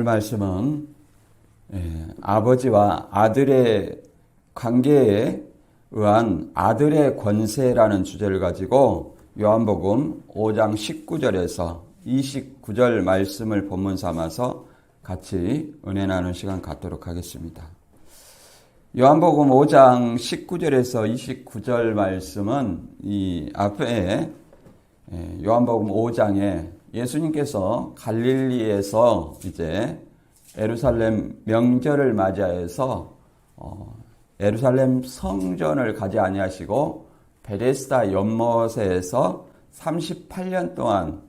말씀은 아버지와 아들의 관계에 의한 아들의 권세라는 주제를 가지고 요한복음 5장 19절에서 29절 말씀을 본문 삼아서 같이 은혜 나누는 시간 갖도록 하겠습니다. 요한복음 5장 19절에서 29절 말씀은 이 앞에 요한복음 5장에 예수님께서 갈릴리에서 이제 예루살렘 명절을 맞이해서 예루살렘 성전을 가지 아니하시고 베데스다 연못에서 38년 동안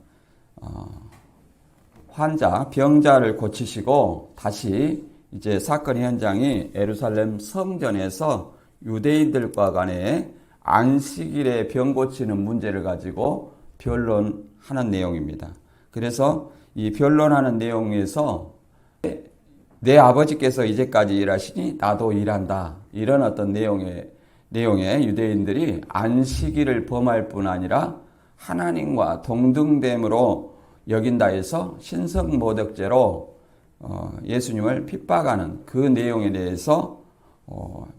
병자를 고치시고 다시 이제 사건의 현장이 예루살렘 성전에서 유대인들과 간에 안식일에 병 고치는 문제를 가지고 변론하는 내용입니다. 그래서 이 변론하는 내용에서 내 아버지께서 이제까지 일하시니 나도 일한다. 이런 어떤 내용에 유대인들이 안식일을 범할 뿐 아니라 하나님과 동등됨으로 여긴다 해서 신성모독죄로 예수님을 핍박하는 그 내용에 대해서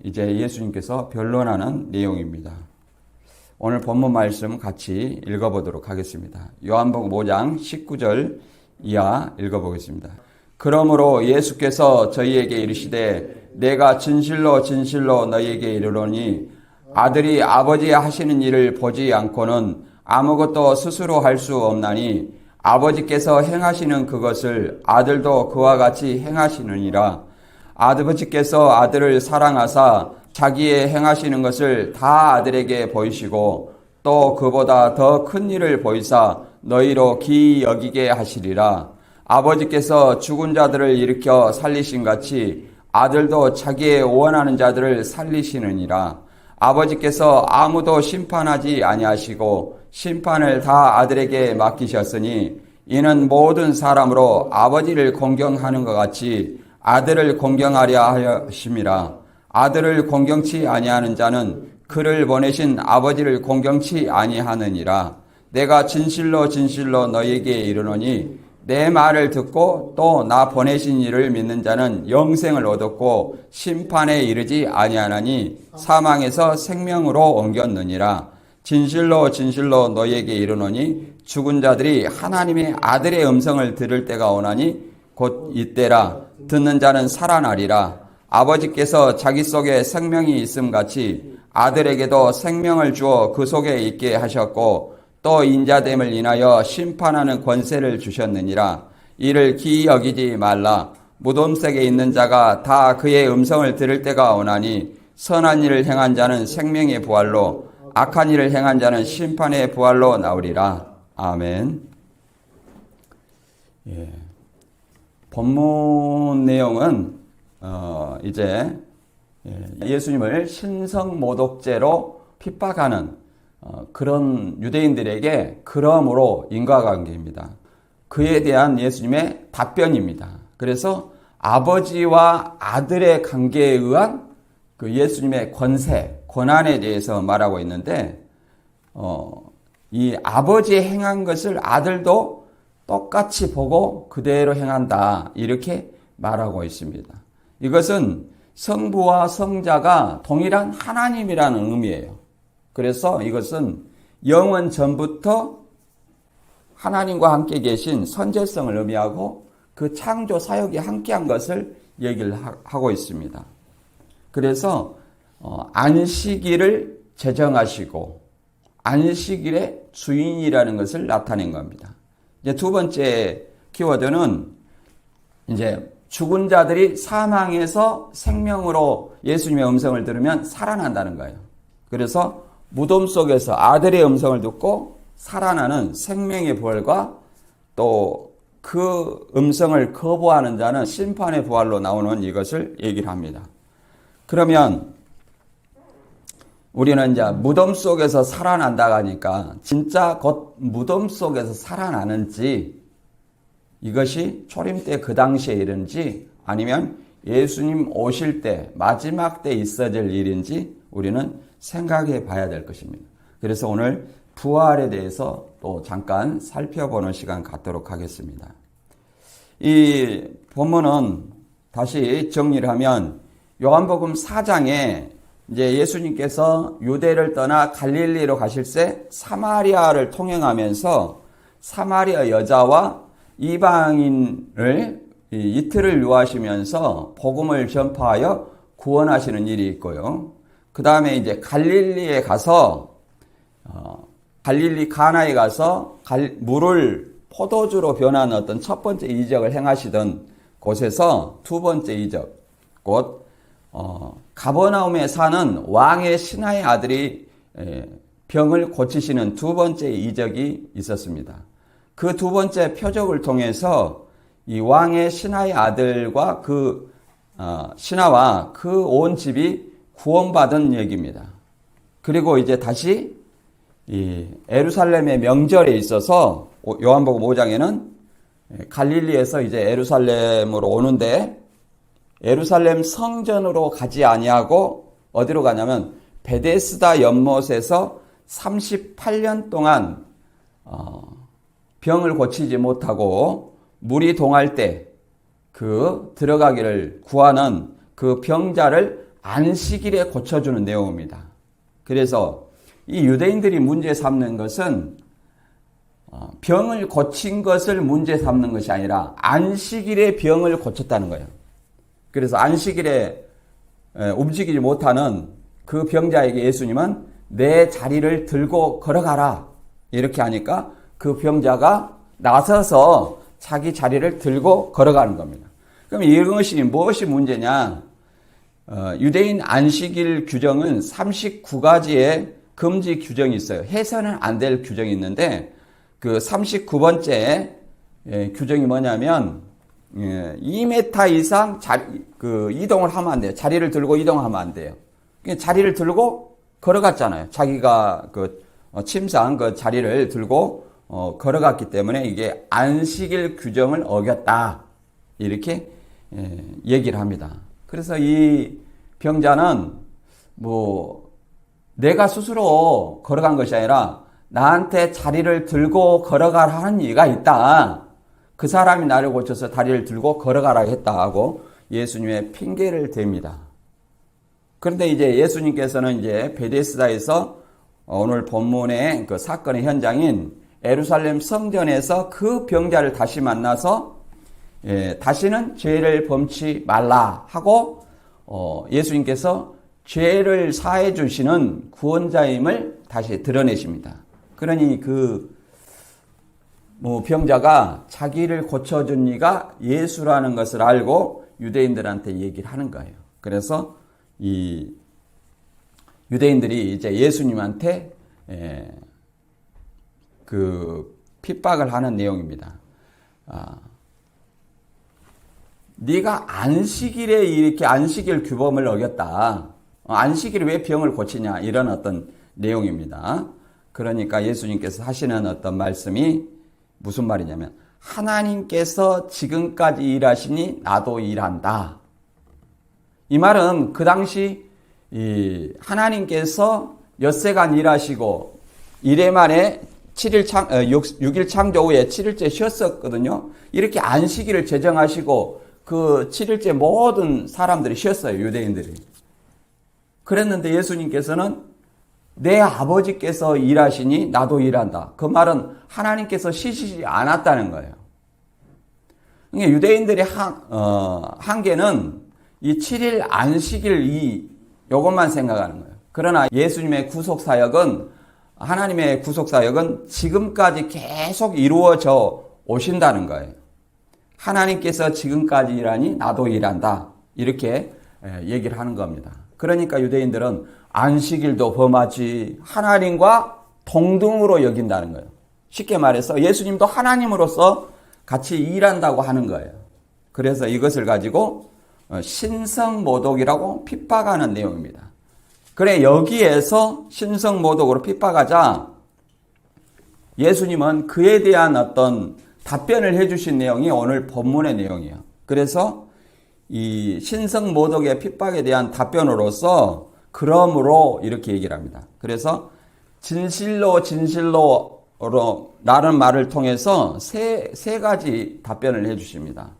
이제 예수님께서 변론하는 내용입니다. 오늘 본문 말씀 같이 읽어보도록 하겠습니다. 요한복음 5장 19절 이하 읽어보겠습니다. 그러므로 예수께서 저희에게 이르시되 내가 진실로 진실로 너희에게 이르노니 아들이 아버지 하시는 일을 보지 않고는 아무것도 스스로 할 수 없나니 아버지께서 행하시는 그것을 아들도 그와 같이 행하시느니라. 아버지께서 아들을 사랑하사 자기의 행하시는 것을 다 아들에게 보이시고 또 그보다 더 큰 일을 보이사 너희로 기이 여기게 하시리라. 아버지께서 죽은 자들을 일으켜 살리신 같이 아들도 자기의 원하는 자들을 살리시느니라. 아버지께서 아무도 심판하지 아니하시고 심판을 다 아들에게 맡기셨으니 이는 모든 사람으로 아버지를 공경하는 것 같이 아들을 공경하려 하심이라. 아들을 공경치 아니하는 자는 그를 보내신 아버지를 공경치 아니하느니라. 내가 진실로 진실로 너희에게 이르노니 내 말을 듣고 또 나 보내신 이를 믿는 자는 영생을 얻었고 심판에 이르지 아니하나니 사망에서 생명으로 옮겼느니라. 진실로 진실로 너희에게 이르노니 죽은 자들이 하나님의 아들의 음성을 들을 때가 오나니 곧 이때라. 듣는 자는 살아나리라. 아버지께서 자기 속에 생명이 있음 같이 아들에게도 생명을 주어 그 속에 있게 하셨고 또 인자됨을 인하여 심판하는 권세를 주셨느니라. 이를 기이 여기지 말라. 무덤석에 있는 자가 다 그의 음성을 들을 때가 오나니 선한 일을 행한 자는 생명의 부활로 악한 일을 행한 자는 심판의 부활로 나오리라. 아멘. 본문 내용은 이제 예수님을 신성모독죄로 핍박하는 그런 유대인들에게 그러므로 인과관계입니다. 그에 대한 예수님의 답변입니다. 그래서 아버지와 아들의 관계에 의한 그 예수님의 권한에 대해서 말하고 있는데 이 아버지의 행한 것을 아들도 똑같이 보고 그대로 행한다. 이렇게 말하고 있습니다. 이것은 성부와 성자가 동일한 하나님이라는 의미예요. 그래서 이것은 영원 전부터 하나님과 함께 계신 선제성을 의미하고 그 창조 사역이 함께한 것을 얘기를 하고 있습니다. 그래서 안식일을 제정하시고 안식일의 주인이라는 것을 나타낸 겁니다. 이제 두 번째 키워드는 이제 죽은 자들이 사망에서 생명으로 예수님의 음성을 들으면 살아난다는 거예요. 그래서 무덤 속에서 아들의 음성을 듣고 살아나는 생명의 부활과 또 그 음성을 거부하는 자는 심판의 부활로 나오는 이것을 얘기를 합니다. 그러면 우리는 이제 무덤 속에서 살아난다고 하니까 진짜 곧 무덤 속에서 살아나는지 이것이 초림 때 그 당시에 일인지 아니면 예수님 오실 때 마지막 때 있어질 일인지 우리는 생각해 봐야 될 것입니다. 그래서 오늘 부활에 대해서 또 잠깐 살펴보는 시간 갖도록 하겠습니다. 이 본문은 다시 정리를 하면 요한복음 4장에 이제 예수님께서 유대를 떠나 갈릴리로 가실 때 사마리아를 통행하면서 사마리아 여자와 이방인을 이틀을 유하시면서 복음을 전파하여 구원하시는 일이 있고요. 그 다음에 이제 갈릴리에 가서 갈릴리 가나에 가서 물을 포도주로 변하는 어떤 첫 번째 이적을 행하시던 곳에서 두 번째 이적, 곧 가버나움에 사는 왕의 신하의 아들이 병을 고치시는 두 번째 이적이 있었습니다. 그 두 번째 표적을 통해서 이 왕의 신하의 아들과 그 신하와 그 온 집이 구원받은 얘기입니다. 그리고 이제 다시 이 예루살렘의 명절에 있어서 요한복음 5장에는 갈릴리에서 이제 예루살렘으로 오는데 예루살렘 성전으로 가지 아니하고 어디로 가냐면 베데스다 연못에서 38년 동안 병을 고치지 못하고 물이 동할 때 그 들어가기를 구하는 그 병자를 안식일에 고쳐주는 내용입니다. 그래서 이 유대인들이 문제 삼는 것은 병을 고친 것을 문제 삼는 것이 아니라 안식일에 병을 고쳤다는 거예요. 그래서 안식일에 움직이지 못하는 그 병자에게 예수님은 내 자리를 들고 걸어가라 이렇게 하니까 그 병자가 나서서 자기 자리를 들고 걸어가는 겁니다. 그럼 이것이 무엇이 문제냐? 유대인 안식일 규정은 39가지의 금지 규정이 있어요. 해서는 안 될 규정이 있는데 그 39번째 규정이 뭐냐면 2m 이상 이동을 하면 안 돼요. 자리를 들고 이동하면 안 돼요. 자리를 들고 걸어갔잖아요. 자기가 침상 자리를 들고 걸어갔기 때문에 이게 안식일 규정을 어겼다. 이렇게 얘기를 합니다. 그래서 이 병자는 내가 스스로 걸어간 것이 아니라 나한테 자리를 들고 걸어가라 하는 이가 있다. 그 사람이 나를 고쳐서 다리를 들고 걸어가라 했다 하고 예수님의 핑계를 댑니다. 그런데 이제 예수님께서는 이제 베데스다에서 오늘 본문의 그 사건의 현장인 예루살렘 성전에서 그 병자를 다시 만나서 다시는 죄를 범치 말라 하고 예수님께서 죄를 사해 주시는 구원자임을 다시 드러내십니다. 그러니 병자가 자기를 고쳐준 이가 예수라는 것을 알고 유대인들한테 얘기를 하는 거예요. 그래서 이 유대인들이 이제 예수님한테 핍박을 하는 내용입니다. 네가 안식일에 이렇게 안식일 규범을 어겼다. 안식일에 왜 병을 고치냐 이런 어떤 내용입니다. 그러니까 예수님께서 하시는 어떤 말씀이 무슨 말이냐면 하나님께서 지금까지 일하시니 나도 일한다. 이 말은 그 당시 하나님께서 엿새간 일하시고 이래 만에 6일 창조 후에 7일째 쉬었었거든요. 이렇게 안식일을 제정하시고 그 7일째 모든 사람들이 쉬었어요. 유대인들이. 그랬는데 예수님께서는 내 아버지께서 일하시니 나도 일한다. 그 말은 하나님께서 쉬시지 않았다는 거예요. 그러니까 유대인들의 한계는 이 7일 안식일 요것만 생각하는 거예요. 그러나 예수님의 구속사역은 하나님의 구속사역은 지금까지 계속 이루어져 오신다는 거예요. 하나님께서 지금까지 일하니 나도 일한다. 이렇게 얘기를 하는 겁니다. 그러니까 유대인들은 안식일도 범하지 하나님과 동등으로 여긴다는 거예요. 쉽게 말해서 예수님도 하나님으로서 같이 일한다고 하는 거예요. 그래서 이것을 가지고 신성모독이라고 핍박하는 내용입니다. 그래 여기에서 신성모독으로 핍박하자 예수님은 그에 대한 어떤 답변을 해주신 내용이 오늘 본문의 내용이에요. 그래서 이 신성모독의 핍박에 대한 답변으로서 그러므로 이렇게 얘기를 합니다. 그래서 진실로 진실로 라는 말을 통해서 세 가지 답변을 해 주십니다.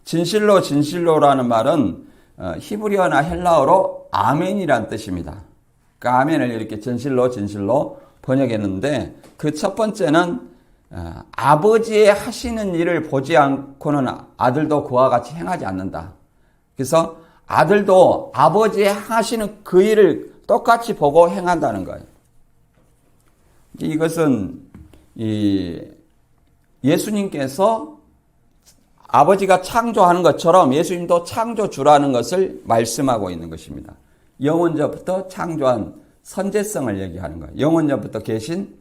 진실로 진실로라는 말은 히브리어나 헬라어로 아멘이란 뜻입니다. 그 아멘을 이렇게 진실로 진실로 번역했는데 그 첫 번째는 아버지의 하시는 일을 보지 않고는 아들도 그와 같이 행하지 않는다. 그래서 아들도 아버지의 하시는 그 일을 똑같이 보고 행한다는 거예요. 이것은 예수님께서 아버지가 창조하는 것처럼 예수님도 창조주라는 것을 말씀하고 있는 것입니다. 영원전부터 창조한 선제성을 얘기하는 거예요. 영원전부터 계신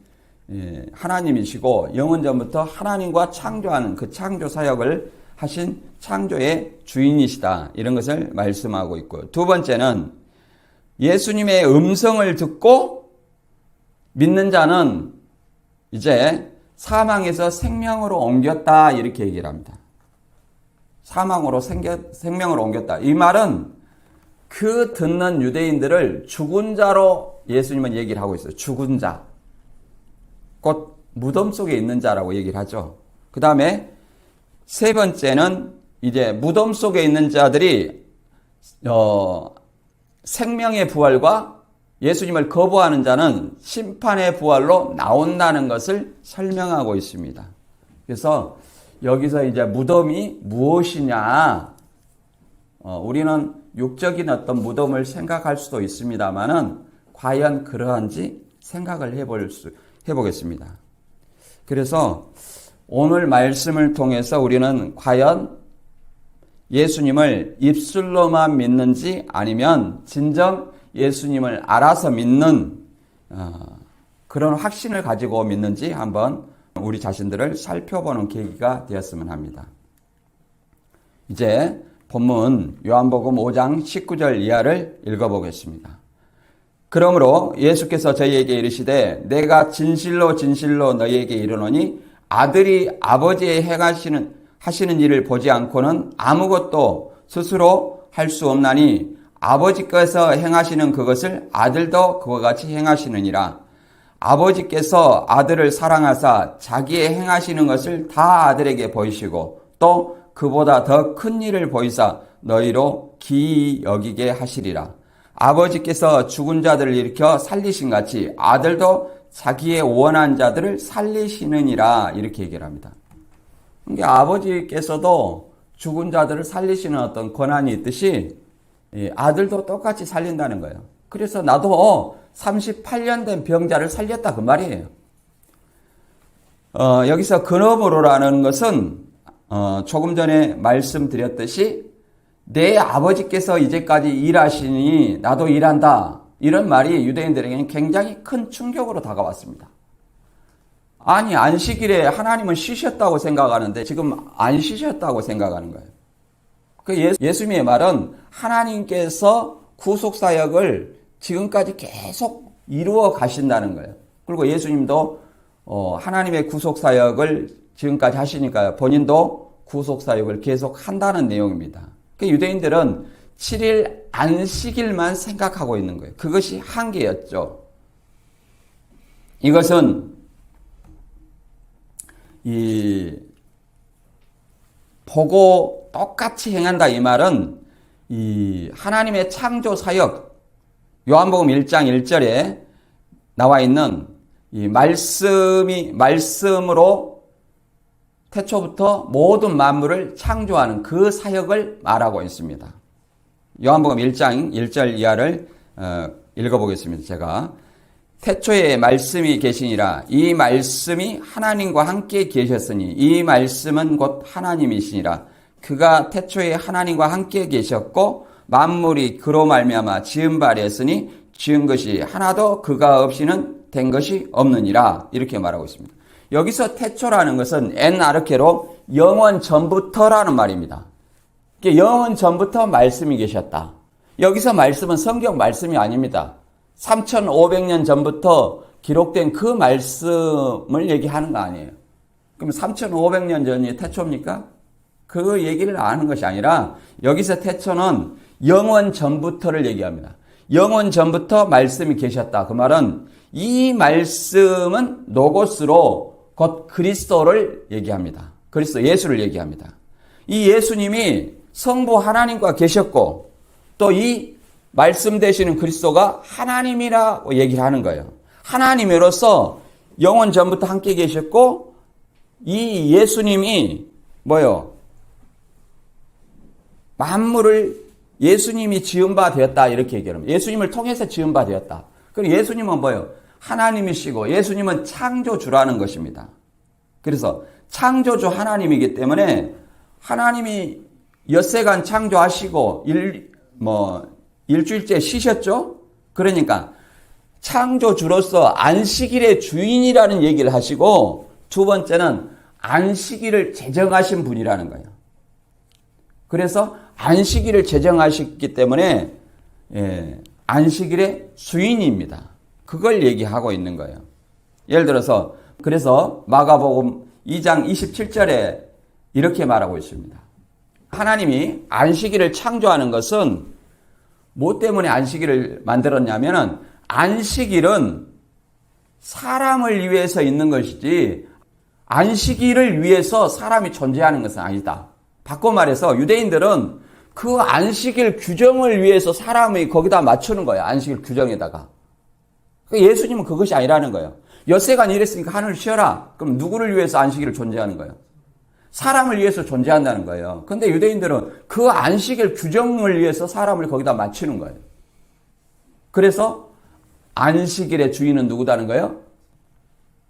하나님이시고 영원전부터 하나님과 창조하는 그 창조 사역을 하신 창조의 주인이시다. 이런 것을 말씀하고 있고, 두 번째는 예수님의 음성을 듣고 믿는 자는 이제 사망에서 생명으로 옮겼다. 이렇게 얘기를 합니다. 사망으로 생명으로 옮겼다. 이 말은 그 듣는 유대인들을 죽은 자로 예수님은 얘기를 하고 있어요. 죽은 자. 곧 무덤 속에 있는 자라고 얘기를 하죠. 그 다음에 세 번째는 이제 무덤 속에 있는 자들이 생명의 부활과 예수님을 거부하는 자는 심판의 부활로 나온다는 것을 설명하고 있습니다. 그래서 여기서 이제 무덤이 무엇이냐, 우리는 육적인 어떤 무덤을 생각할 수도 있습니다만은 과연 그러한지 생각을 해보겠습니다. 그래서 오늘 말씀을 통해서 우리는 과연 예수님을 입술로만 믿는지 아니면 진정 예수님을 알아서 믿는 그런 확신을 가지고 믿는지 한번 우리 자신들을 살펴보는 계기가 되었으면 합니다. 이제 본문 요한복음 5장 19절 이하를 읽어보겠습니다. 그러므로 예수께서 저희에게 이르시되 내가 진실로 진실로 너희에게 이르노니 아들이 아버지의 하시는 일을 보지 않고는 아무것도 스스로 할 수 없나니 아버지께서 행하시는 그것을 아들도 그와 같이 행하시느니라. 아버지께서 아들을 사랑하사 자기의 행하시는 것을 다 아들에게 보이시고 또 그보다 더 큰 일을 보이사 너희로 기이 여기게 하시리라. 아버지께서 죽은 자들을 일으켜 살리신 같이 아들도 자기의 원한 자들을 살리시느니라. 이렇게 얘기를 합니다. 그러니까 아버지께서도 죽은 자들을 살리시는 어떤 권한이 있듯이 아들도 똑같이 살린다는 거예요. 그래서 나도 38년 된 병자를 살렸다 그 말이에요. 여기서 그러므로라는 것은 조금 전에 말씀드렸듯이 내 아버지께서 이제까지 일하시니 나도 일한다. 이런 말이 유대인들에게는 굉장히 큰 충격으로 다가왔습니다. 아니, 안식일에 하나님은 쉬셨다고 생각하는데 지금 안 쉬셨다고 생각하는 거예요. 그 예수님의 말은 하나님께서 구속사역을 지금까지 계속 이루어 가신다는 거예요. 그리고 예수님도 하나님의 구속사역을 지금까지 하시니까 본인도 구속사역을 계속 한다는 내용입니다. 그 유대인들은 7일 안식일만 생각하고 있는 거예요. 그것이 한계였죠. 이것은 보고 똑같이 행한다 이 말은 하나님의 창조 사역, 요한복음 1장 1절에 나와 있는 이 말씀으로 태초부터 모든 만물을 창조하는 그 사역을 말하고 있습니다. 요한복음 1장 1절 이하를 읽어보겠습니다. 제가 태초에 말씀이 계시니라. 이 말씀이 하나님과 함께 계셨으니 이 말씀은 곧 하나님이시니라. 그가 태초에 하나님과 함께 계셨고 만물이 그로 말미암아 지은 바 되었으니 지은 것이 하나도 그가 없이는 된 것이 없느니라. 이렇게 말하고 있습니다. 여기서 태초라는 것은 엔아르케로 영원 전부터라는 말입니다. 영원 전부터 말씀이 계셨다. 여기서 말씀은 성경 말씀이 아닙니다. 3500년 전부터 기록된 그 말씀을 얘기하는 거 아니에요. 그럼 3500년 전이 태초입니까? 그 얘기를 아는 것이 아니라 여기서 태초는 영원 전부터를 얘기합니다. 영원 전부터 말씀이 계셨다. 그 말은 이 말씀은 로고스로 곧 그리스도를 얘기합니다. 그리스도 예수를 얘기합니다. 이 예수님이 성부 하나님과 계셨고 또 이 말씀 되시는 그리스도가 하나님이라고 얘기를 하는 거예요. 하나님으로서 영원 전부터 함께 계셨고 이 예수님이 뭐요? 만물을 예수님이 지은 바 되었다 이렇게 얘기합니다. 예수님을 통해서 지은 바 되었다. 그리고 예수님은 뭐요? 하나님이시고 예수님은 창조주라는 것입니다. 그래서 창조주 하나님이기 때문에 하나님이 엿새간 창조하시고 일주일째 쉬셨죠? 그러니까 창조주로서 안식일의 주인이라는 얘기를 하시고 두 번째는 안식일을 제정하신 분이라는 거예요. 그래서 안식일을 제정하셨기 때문에 안식일의 주인입니다. 그걸 얘기하고 있는 거예요. 예를 들어서 그래서 마가복음 2장 27절에 이렇게 말하고 있습니다. 하나님이 안식일을 창조하는 것은 뭐 때문에 안식일을 만들었냐면은 안식일은 사람을 위해서 있는 것이지 안식일을 위해서 사람이 존재하는 것은 아니다. 바꿔 말해서 유대인들은 그 안식일 규정을 위해서 사람이 거기다 맞추는 거예요. 안식일 규정에다가. 예수님은 그것이 아니라는 거예요. 엿새간 일했으니까 하늘을 쉬어라. 그럼 누구를 위해서 안식일을 존재하는 거예요? 사람을 위해서 존재한다는 거예요. 근데 유대인들은 그 안식일 규정을 위해서 사람을 거기다 맞추는 거예요. 그래서 안식일의 주인은 누구다는 거예요?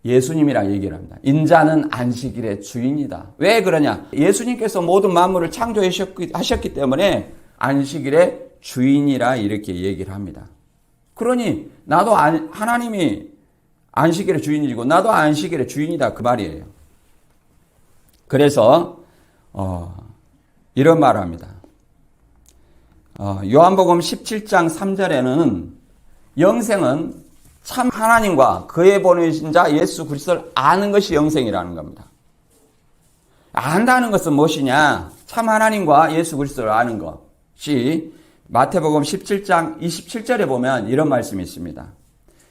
예수님이라 얘기를 합니다. 인자는 안식일의 주인이다. 왜 그러냐? 예수님께서 모든 만물을 창조하셨기 때문에 안식일의 주인이라 이렇게 얘기를 합니다. 그러니 나도 하나님이 안식일의 주인이고 나도 안식일의 주인이다 그 말이에요. 그래서 이런 말을 합니다. 요한복음 17장 3절에는 영생은 참 하나님과 그의 보내신 자 예수 그리스도를 아는 것이 영생이라는 겁니다. 안다는 것은 무엇이냐? 참 하나님과 예수 그리스도를 아는 것이 마태복음 17장 27절에 보면 이런 말씀이 있습니다.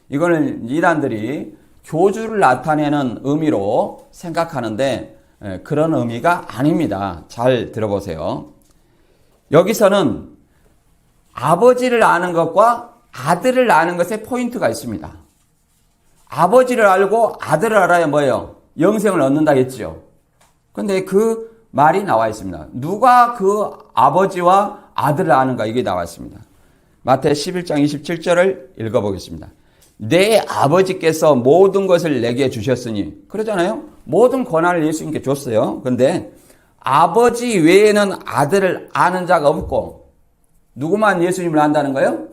이거는 이단들이 교주를 나타내는 의미로 생각하는데 그런 의미가 아닙니다. 잘 들어보세요. 여기서는 아버지를 아는 것과 아들을 아는 것에 포인트가 있습니다. 아버지를 알고 아들을 알아야 뭐예요? 영생을 얻는다 했죠. 그런데 그 말이 나와 있습니다. 누가 그 아버지와 아들을 아는가 이게 나와 있습니다. 마태 11장 27절을 읽어보겠습니다. 내 아버지께서 모든 것을 내게 주셨으니 그러잖아요. 모든 권한을 예수님께 줬어요. 그런데 아버지 외에는 아들을 아는 자가 없고 누구만 예수님을 안다는 거예요?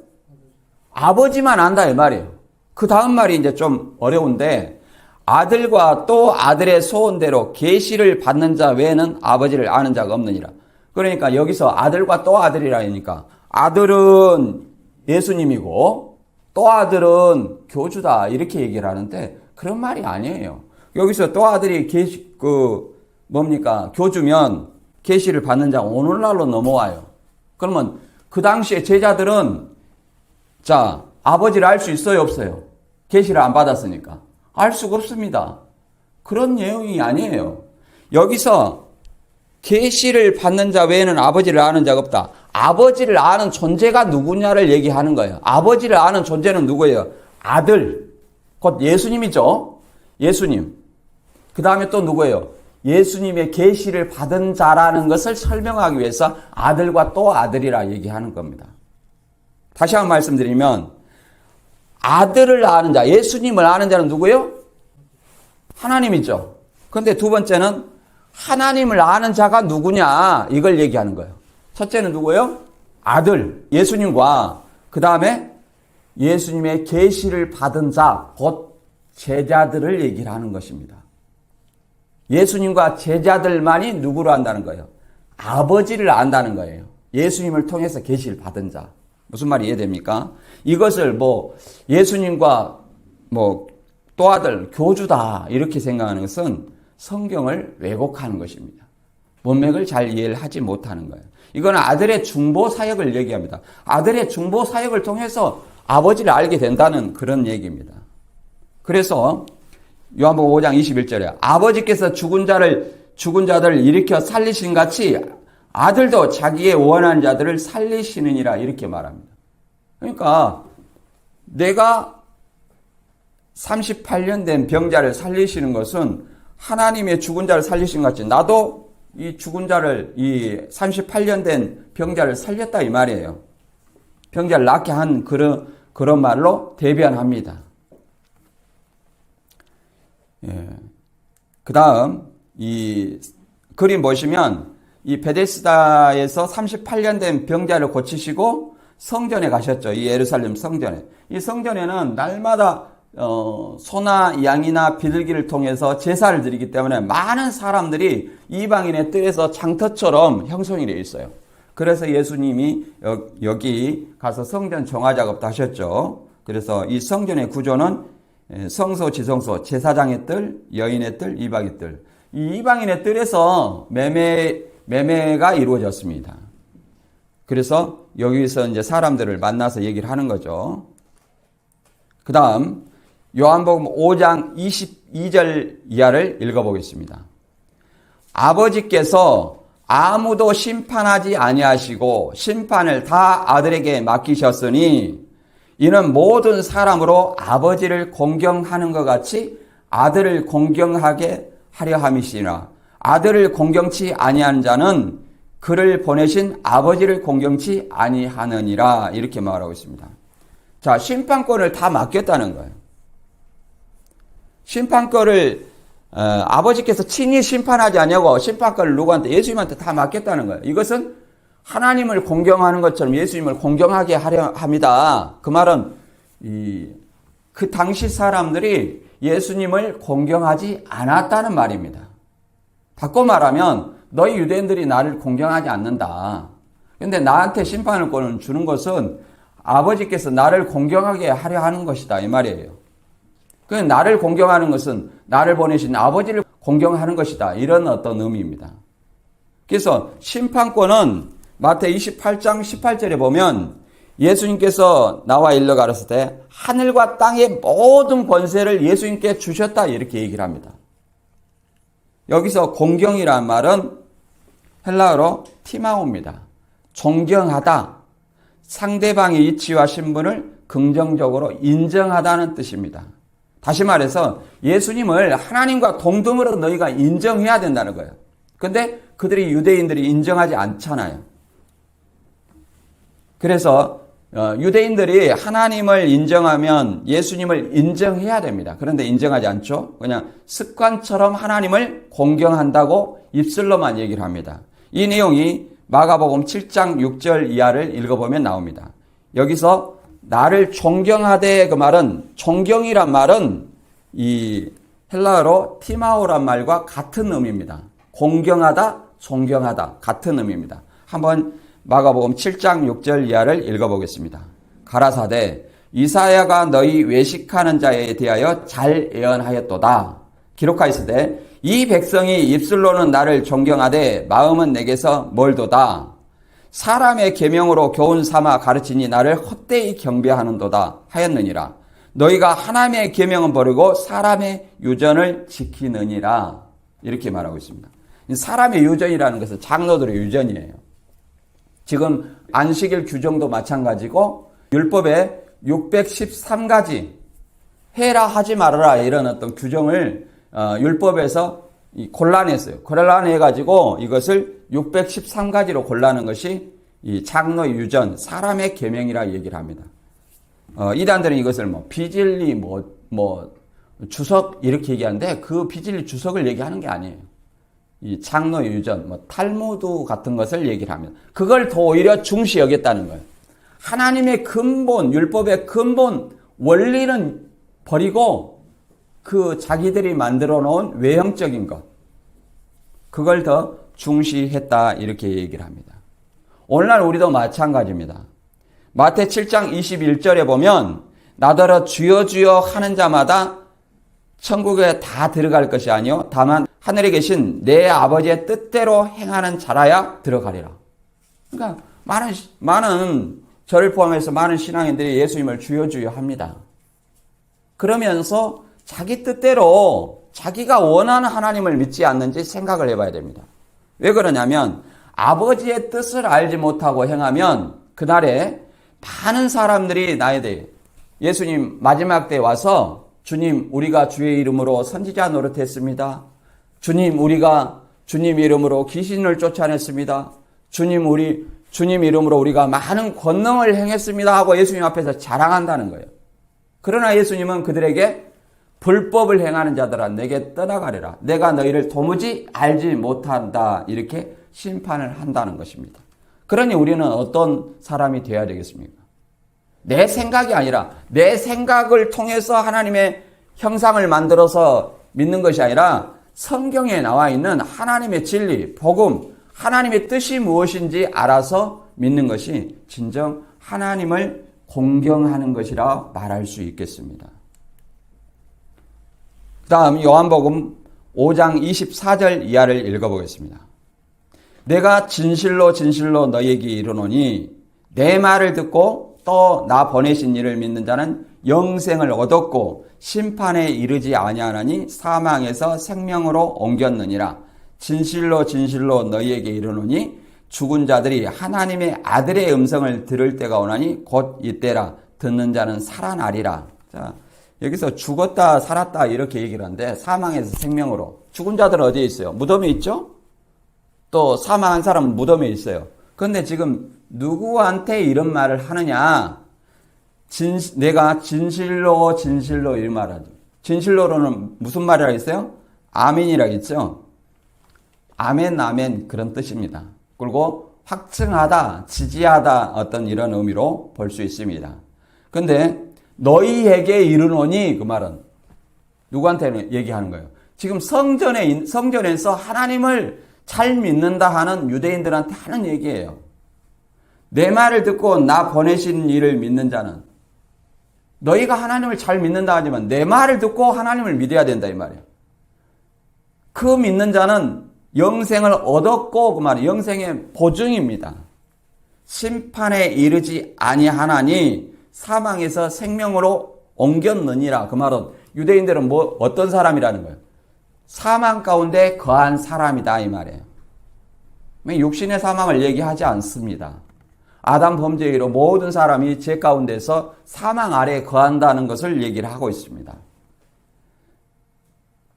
아버지만 안다 이 말이에요. 그 다음 말이 이제 좀 어려운데 아들과 또 아들의 소원대로 계시를 받는 자 외에는 아버지를 아는 자가 없느니라. 그러니까 여기서 아들과 또 아들이라 하니까 아들은 예수님이고 또 아들은 교주다 이렇게 얘기를 하는데 그런 말이 아니에요. 여기서 또 아들이 교주면 계시를 받는 자가 오늘날로 넘어와요. 그러면 그 당시에 제자들은 자 아버지를 알 수 있어요 없어요? 계시를 안 받았으니까 알 수가 없습니다. 그런 내용이 아니에요. 여기서 계시를 받는 자 외에는 아버지를 아는 자가 없다. 아버지를 아는 존재가 누구냐를 얘기하는 거예요. 아버지를 아는 존재는 누구예요? 아들, 곧 예수님이죠. 예수님. 그 다음에 또 누구예요? 예수님의 계시를 받은 자라는 것을 설명하기 위해서 아들과 또 아들이라 얘기하는 겁니다. 다시 한번 말씀드리면 아들을 아는 자, 예수님을 아는 자는 누구예요? 하나님이죠. 그런데 두 번째는 하나님을 아는 자가 누구냐 이걸 얘기하는 거예요. 첫째는 누구예요? 아들, 예수님과 그 다음에 예수님의 계시를 받은 자, 곧 제자들을 얘기를 하는 것입니다. 예수님과 제자들만이 누구를 안다는 거예요? 아버지를 안다는 거예요. 예수님을 통해서 계시를 받은 자. 무슨 말이 이해됩니까? 이것을 예수님과 또 아들, 교주다 이렇게 생각하는 것은 성경을 왜곡하는 것입니다. 문맥을 잘 이해를 하지 못하는 거예요. 이건 아들의 중보 사역을 얘기합니다. 아들의 중보 사역을 통해서 아버지를 알게 된다는 그런 얘기입니다. 그래서 요한복음 5장 21절에 아버지께서 죽은 자들을 일으켜 살리신 같이 아들도 자기의 원하는 자들을 살리시느니라 이렇게 말합니다. 그러니까 내가 38년 된 병자를 살리시는 것은 하나님의 죽은 자를 살리신 것 같이 나도 이 죽은 자를 이 38년 된 병자를 살렸다 이 말이에요. 병자를 낫게 한 그런 말로 대변합니다. 예. 그 다음 이 그림 보시면 이 베데스다에서 38년 된 병자를 고치시고 성전에 가셨죠. 이 예루살렘 성전에. 이 성전에는 날마다 소나 양이나 비둘기를 통해서 제사를 드리기 때문에 많은 사람들이 이방인의 뜰에서 장터처럼 형성이 되어 있어요. 그래서 예수님이 여기 가서 성전 정화 작업도 하셨죠. 그래서 이 성전의 구조는 성소, 지성소, 제사장의 뜰, 여인의 뜰, 이방의 뜰. 이 이방인의 뜰에서 매매가 이루어졌습니다. 그래서 여기서 이제 사람들을 만나서 얘기를 하는 거죠. 그 다음 요한복음 5장 22절 이하를 읽어보겠습니다. 아버지께서 아무도 심판하지 아니하시고 심판을 다 아들에게 맡기셨으니 이는 모든 사람으로 아버지를 공경하는 것 같이 아들을 공경하게 하려 함이시니라. 아들을 공경치 아니하는 자는 그를 보내신 아버지를 공경치 아니하느니라 이렇게 말하고 있습니다. 자, 심판권을 다 맡겼다는 거예요. 심판권을 아버지께서 친히 심판하지 아니하고 심판권을 누구한테? 예수님한테 다 맡겼다는 거예요. 이것은 하나님을 공경하는 것처럼 예수님을 공경하게 하려 합니다. 그 말은 그 당시 사람들이 예수님을 공경하지 않았다는 말입니다. 바꿔 말하면 너희 유대인들이 나를 공경하지 않는다. 그런데 나한테 심판권을 주는 것은 아버지께서 나를 공경하게 하려 하는 것이다 이 말이에요. 나를 공경하는 것은 나를 보내신 아버지를 공경하는 것이다 이런 어떤 의미입니다. 그래서 심판권은 마태 28장 18절에 보면 예수님께서 나와 일러 가르칠 때 하늘과 땅의 모든 권세를 예수님께 주셨다 이렇게 얘기를 합니다. 여기서 공경이란 말은 헬라어로 티마오입니다. 존경하다, 상대방의 이치와 신분을 긍정적으로 인정하다는 뜻입니다. 다시 말해서 예수님을 하나님과 동등으로 너희가 인정해야 된다는 거예요. 그런데 그들이 유대인들이 인정하지 않잖아요. 그래서 유대인들이 하나님을 인정하면 예수님을 인정해야 됩니다. 그런데 인정하지 않죠. 그냥 습관처럼 하나님을 공경한다고 입술로만 얘기를 합니다. 이 내용이 마가복음 7장 6절 이하를 읽어보면 나옵니다. 여기서 나를 존경하되 그 말은 존경이란 말은 이 헬라어로 티마오란 말과 같은 의미입니다. 공경하다, 존경하다 같은 의미입니다. 한번 마가복음 7장 6절 이하를 읽어보겠습니다. 가라사대 이사야가 너희 외식하는 자에 대하여 잘 예언하였도다. 기록하였으되 이 백성이 입술로는 나를 존경하되 마음은 내게서 멀도다. 사람의 계명으로 교훈 삼아 가르치니 나를 헛되이 경배하는도다 하였느니라. 너희가 하나님의 계명은 버리고 사람의 유전을 지키느니라. 이렇게 말하고 있습니다. 사람의 유전이라는 것은 장로들의 유전이에요. 지금 안식일 규정도 마찬가지고 율법에 613가지 해라 하지 말아라 이런 어떤 규정을 율법에서 골라냈어요. 골라내가지고 이것을 613가지로 골라낸 것이 이 장로의 유전, 사람의 계명이라 얘기를 합니다. 이단들은 이것을 비진리 주석 이렇게 얘기하는데 그 비진리 주석을 얘기하는 게 아니에요. 이 장로의 유전, 탈무드 같은 것을 얘기를 합니다. 그걸 더 오히려 중시 여겼다는 거예요. 하나님의 근본, 율법의 근본 원리는 버리고 그 자기들이 만들어 놓은 외형적인 것, 그걸 더 중시했다 이렇게 얘기를 합니다. 오늘날 우리도 마찬가지입니다. 마태 7장 21절에 보면 나더러 주여 주여 하는 자마다 천국에 다 들어갈 것이 아니요 다만 하늘에 계신 내 아버지의 뜻대로 행하는 자라야 들어가리라. 그러니까 많은 저를 포함해서 많은 신앙인들이 예수님을 주여 주여 합니다. 그러면서 자기 뜻대로 자기가 원하는 하나님을 믿지 않는지 생각을 해봐야 됩니다. 왜 그러냐면 아버지의 뜻을 알지 못하고 행하면 그날에 많은 사람들이 나에 대해 예수님 마지막 때 와서 주님 우리가 주의 이름으로 선지자 노릇했습니다. 주님 우리가 주님 이름으로 귀신을 쫓아냈습니다. 주님 이름으로 우리가 많은 권능을 행했습니다 하고 예수님 앞에서 자랑한다는 거예요. 그러나 예수님은 그들에게 불법을 행하는 자들아 내게 떠나가리라. 내가 너희를 도무지 알지 못한다. 이렇게 심판을 한다는 것입니다. 그러니 우리는 어떤 사람이 되어야 되겠습니까? 내 생각이 아니라 내 생각을 통해서 하나님의 형상을 만들어서 믿는 것이 아니라 성경에 나와 있는 하나님의 진리, 복음, 하나님의 뜻이 무엇인지 알아서 믿는 것이 진정 하나님을 공경하는 것이라 말할 수 있겠습니다. 그 다음 요한복음 5장 24절 이하를 읽어보겠습니다. 내가 진실로 진실로 너희에게 이르노니 내 말을 듣고 또 나 보내신 이를 믿는 자는 영생을 얻었고 심판에 이르지 아니하나니 사망에서 생명으로 옮겼느니라. 진실로 진실로 너희에게 이르노니 죽은 자들이 하나님의 아들의 음성을 들을 때가 오나니 곧 이때라. 듣는 자는 살아나리라. 자, 여기서 죽었다 살았다 이렇게 얘기를 하는데 사망에서 생명으로. 죽은 자들은 어디에 있어요? 무덤에 있죠? 또 사망한 사람은 무덤에 있어요. 그런데 지금 누구한테 이런 말을 하느냐? 내가 진실로 진실로 이 말하죠. 진실로로는 무슨 말이라 했어요? 아멘이라 했죠. 아멘 아멘 그런 뜻입니다. 그리고 확증하다, 지지하다 어떤 이런 의미로 볼 수 있습니다. 그런데 너희에게 이르노니 그 말은 누구한테 얘기하는 거예요? 지금 성전에서 하나님을 잘 믿는다 하는 유대인들한테 하는 얘기예요. 내 말을 듣고 나 보내신 이를 믿는 자는 너희가 하나님을 잘 믿는다 하지만 내 말을 듣고 하나님을 믿어야 된다 이 말이에요. 그 믿는 자는 영생을 얻었고 그 말이 영생의 보증입니다. 심판에 이르지 아니하나니 사망에서 생명으로 옮겼느니라. 그 말은 유대인들은 어떤 사람이라는 거예요? 사망 가운데 거한 사람이다 이 말이에요. 육신의 사망을 얘기하지 않습니다. 아담 범죄로 모든 사람이 죄 가운데서 사망 아래에 거한다는 것을 얘기를 하고 있습니다.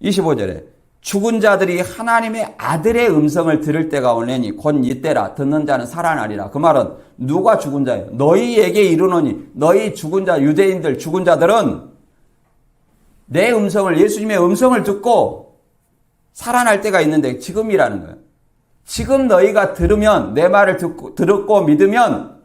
25절에 죽은 자들이 하나님의 아들의 음성을 들을 때가 오려니 곧 이때라. 듣는 자는 살아나리라. 그 말은 누가 죽은 자예요? 너희에게 이르노니 너희 죽은 자 유대인들 죽은 자들은 내 음성을 예수님의 음성을 듣고 살아날 때가 있는데 지금이라는 거예요. 지금 너희가 들으면 내 말을 듣고 믿으면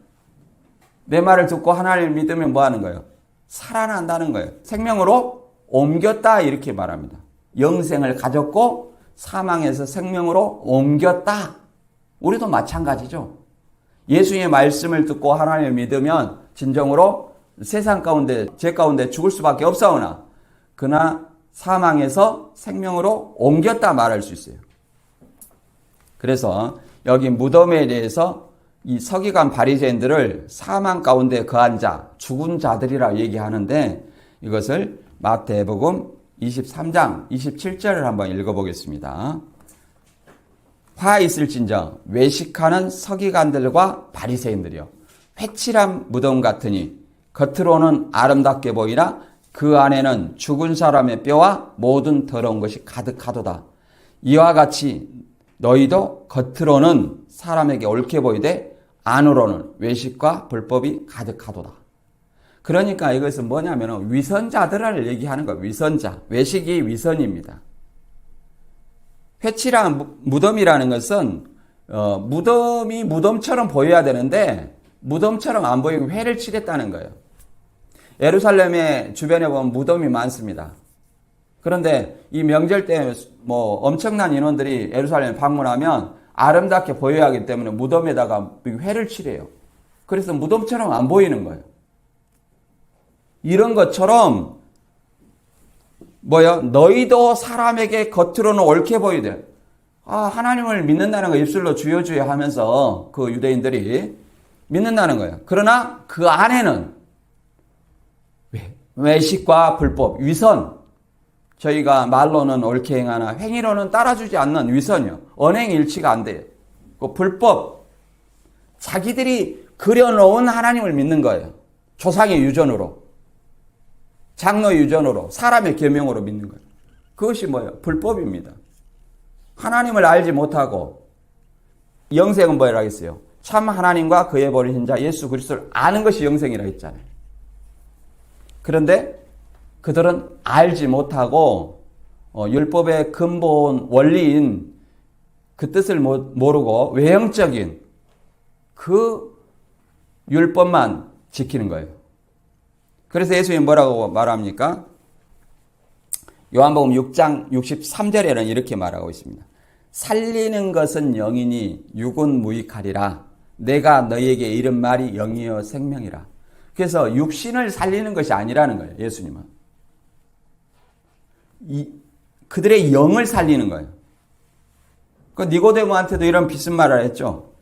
내 말을 듣고 하나님을 믿으면 뭐 하는 거예요? 살아난다는 거예요. 생명으로 옮겼다 이렇게 말합니다. 영생을 가졌고 사망에서 생명으로 옮겼다. 우리도 마찬가지죠. 예수님의 말씀을 듣고 하나님을 믿으면 진정으로 세상 가운데 죄 가운데 죽을 수밖에 없사오나 그러나 사망에서 생명으로 옮겼다 말할 수 있어요. 그래서 여기 무덤에 대해서 이 서기관 바리새인들을 사망 가운데 거한 자, 죽은 자들이라 얘기하는데 이것을 마태복음 23장 27절을 한번 읽어보겠습니다. 화 있을진저 외식하는 서기관들과 바리새인들이요 회칠한 무덤 같으니 겉으로는 아름답게 보이나 그 안에는 죽은 사람의 뼈와 모든 더러운 것이 가득하도다. 이와 같이 너희도 겉으로는 사람에게 옳게 보이되 안으로는 외식과 불법이 가득하도다. 그러니까 이것은 뭐냐면 위선자들을 얘기하는 거예요. 위선자. 외식이 위선입니다. 회칠한 무덤이라는 것은 무덤이 무덤처럼 보여야 되는데 무덤처럼 안 보이고 회를 칠했다는 거예요. 예루살렘의 주변에 보면 무덤이 많습니다. 그런데 이 명절 때 엄청난 인원들이 예루살렘에 방문하면 아름답게 보여야 하기 때문에 무덤에다가 회를 칠해요. 그래서 무덤처럼 안 보이는 거예요. 이런 것처럼 너희도 사람에게 겉으로는 옳게 보이되 하나님을 믿는다는 거 입술로 주여 주여 하면서 그 유대인들이 믿는다는 거예요. 그러나 그 안에는 외식과 불법, 위선, 저희가 말로는 옳게 행하나 행위로는 따라주지 않는 위선이요. 언행일치가 안 돼요. 그 불법. 자기들이 그려놓은 하나님을 믿는 거예요. 조상의 유전으로. 장로의 유전으로. 사람의 계명으로 믿는 거예요. 그것이 뭐예요? 불법입니다. 하나님을 알지 못하고 영생은 뭐라 했어요? 참 하나님과 그의 버리신 자 예수 그리스도를 아는 것이 영생이라 했잖아요. 그런데 그들은 알지 못하고 율법의 근본 원리인 그 뜻을 모르고 외형적인 그 율법만 지키는 거예요. 그래서 예수님이 뭐라고 말합니까? 요한복음 6장 63절에는 이렇게 말하고 있습니다. 살리는 것은 영이니 육은 무익하리라. 내가 너희에게 이른 말이 영이요 생명이라. 그래서 육신을 살리는 것이 아니라는 거예요. 예수님은. 그들의 영을 살리는 거예요. 그 니고데모한테도 이런 비슷 말을 했죠.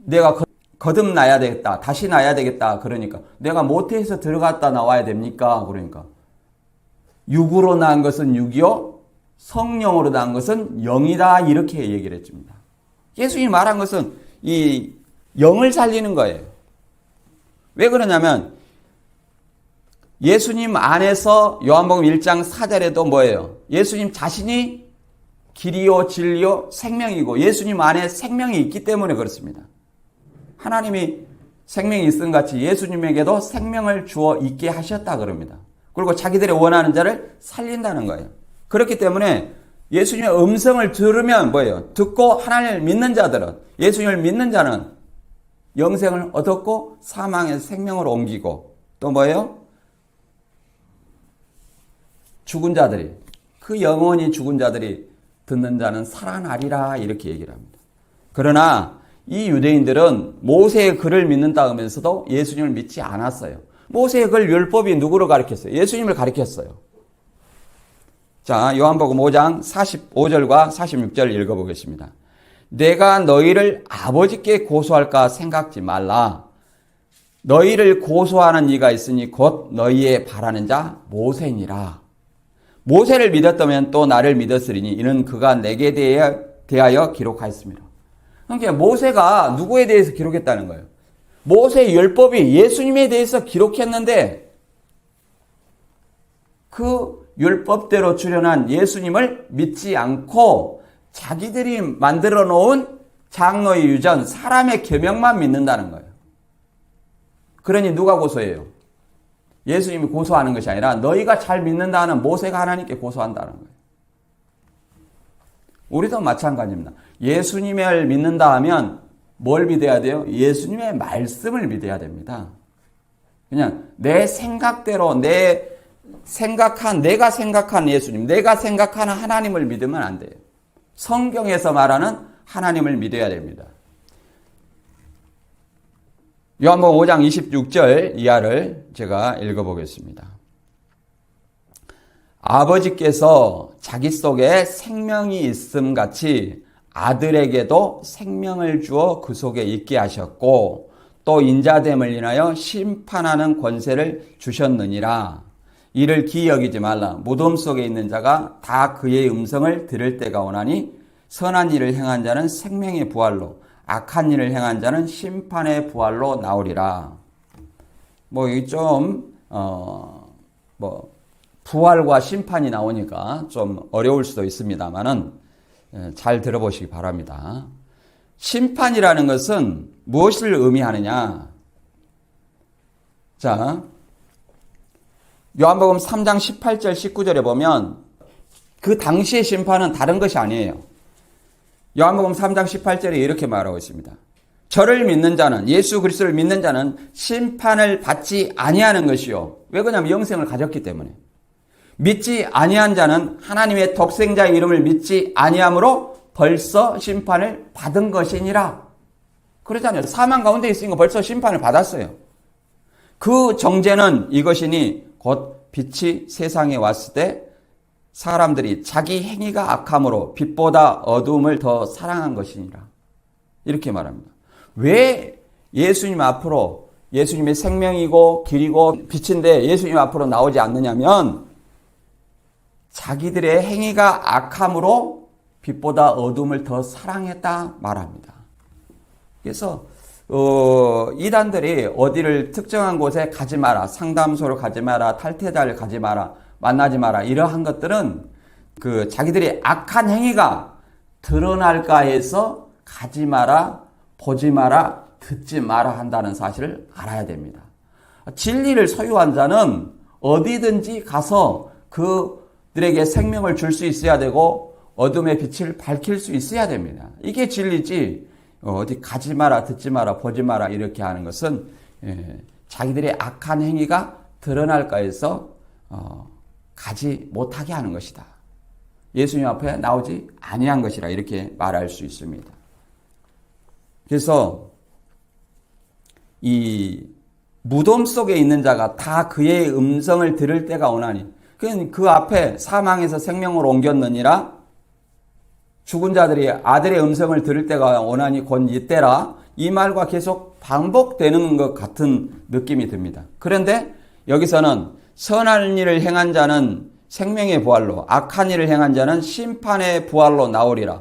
내가 거듭나야 되겠다. 다시 나야 되겠다. 그러니까 내가 모태에서 들어갔다 나와야 됩니까? 그러니까 육으로 낳은 것은 육이요 성령으로 낳은 것은 영이다. 이렇게 얘기를 했습니다. 예수님이 말한 것은 이 영을 살리는 거예요. 왜 그러냐면 예수님 안에서 요한복음 1장 4절에도 뭐예요? 예수님 자신이 길이요 진리요 생명이고 예수님 안에 생명이 있기 때문에 그렇습니다. 하나님이 생명이 있음 같이 예수님에게도 생명을 주어 있게 하셨다 그럽니다. 그리고 자기들의 원하는 자를 살린다는 거예요. 그렇기 때문에 예수님의 음성을 들으면 뭐예요? 듣고 하나님을 믿는 자들은, 예수님을 믿는 자는 영생을 얻었고 사망에서 생명으로 옮기고 또 뭐예요? 죽은 자들이, 그 영원히 죽은 자들이 듣는 자는 살아나리라 이렇게 얘기를 합니다. 그러나 이 유대인들은 모세의 글을 믿는다 하면서도 예수님을 믿지 않았어요. 모세의 글 율법이 누구를 가리켰어요? 예수님을 가리켰어요. 자, 요한복음 5장 45절과 46절 읽어보겠습니다. 내가 너희를 아버지께 고소할까 생각지 말라. 너희를 고소하는 이가 있으니 곧 너희의 바라는 자 모세니라. 모세를 믿었다면 또 나를 믿었으리니 이는 그가 내게 대하여 기록하였습니다. 그러니까 모세가 누구에 대해서 기록했다는 거예요? 모세의 율법이 예수님에 대해서 기록했는데 그 율법대로 출현한 예수님을 믿지 않고 자기들이 만들어 놓은 장로의 유전, 사람의 계명만 믿는다는 거예요. 그러니 누가 고소해요? 예수님이 고소하는 것이 아니라 너희가 잘 믿는다는 모세가 하나님께 고소한다는 거예요. 우리도 마찬가지입니다. 예수님을 믿는다 하면 뭘 믿어야 돼요? 예수님의 말씀을 믿어야 됩니다. 그냥 내 생각대로 내가 생각한 예수님, 내가 생각하는 하나님을 믿으면 안 돼요. 성경에서 말하는 하나님을 믿어야 됩니다. 요한복음 5장 26절 이하를 제가 읽어보겠습니다. 아버지께서 자기 속에 생명이 있음 같이 아들에게도 생명을 주어 그 속에 있게 하셨고 또 인자됨을 인하여 심판하는 권세를 주셨느니라. 이를 기이 여기지 말라. 무덤 속에 있는 자가 다 그의 음성을 들을 때가 오나니 선한 일을 행한 자는 생명의 부활로 악한 일을 행한 자는 심판의 부활로 나오리라. 여기 좀 부활과 심판이 나오니까 좀 어려울 수도 있습니다만은 잘 들어보시기 바랍니다. 심판이라는 것은 무엇을 의미하느냐? 자, 요한복음 3장 18절 19절에 보면 그 당시의 심판은 다른 것이 아니에요. 요한복음 3장 18절에 이렇게 말하고 있습니다. 저를 믿는 자는, 예수 그리스도를 믿는 자는 심판을 받지 아니하는 것이요. 왜 그러냐면 영생을 가졌기 때문에. 믿지 아니한 자는 하나님의 독생자의 이름을 믿지 아니함으로 벌써 심판을 받은 것이니라. 그렇잖아요. 사망 가운데 있으니까 벌써 심판을 받았어요. 그 정죄는 이것이니 곧 빛이 세상에 왔을 때 사람들이 자기 행위가 악함으로 빛보다 어두움을 더 사랑한 것이니라. 이렇게 말합니다. 왜 예수님 앞으로, 예수님의 생명이고 길이고 빛인데 예수님 앞으로 나오지 않느냐면 자기들의 행위가 악함으로 빛보다 어둠을 더 사랑했다 말합니다. 그래서 이단들이 어디를 특정한 곳에 가지 마라, 상담소를 가지 마라, 탈퇴자를 가지 마라, 만나지 마라, 이러한 것들은 그 자기들의 악한 행위가 드러날까 해서 가지 마라, 보지 마라, 듣지 마라 한다는 사실을 알아야 됩니다. 진리를 소유한 자는 어디든지 가서 그들에게 생명을 줄 수 있어야 되고 어둠의 빛을 밝힐 수 있어야 됩니다. 이게 진리지 어디 가지 마라, 듣지 마라, 보지 마라 이렇게 하는 것은 자기들의 악한 행위가 드러날까 해서 가지 못하게 하는 것이다. 예수님 앞에 나오지 아니한 것이라 이렇게 말할 수 있습니다. 그래서 이 무덤 속에 있는 자가 다 그의 음성을 들을 때가 오나니 그 앞에 사망에서 생명으로 옮겼느니라 죽은 자들이 아들의 음성을 들을 때가 오나니 곧 이때라 이 말과 계속 반복되는 것 같은 느낌이 듭니다. 그런데 여기서는 선한 일을 행한 자는 생명의 부활로 악한 일을 행한 자는 심판의 부활로 나오리라.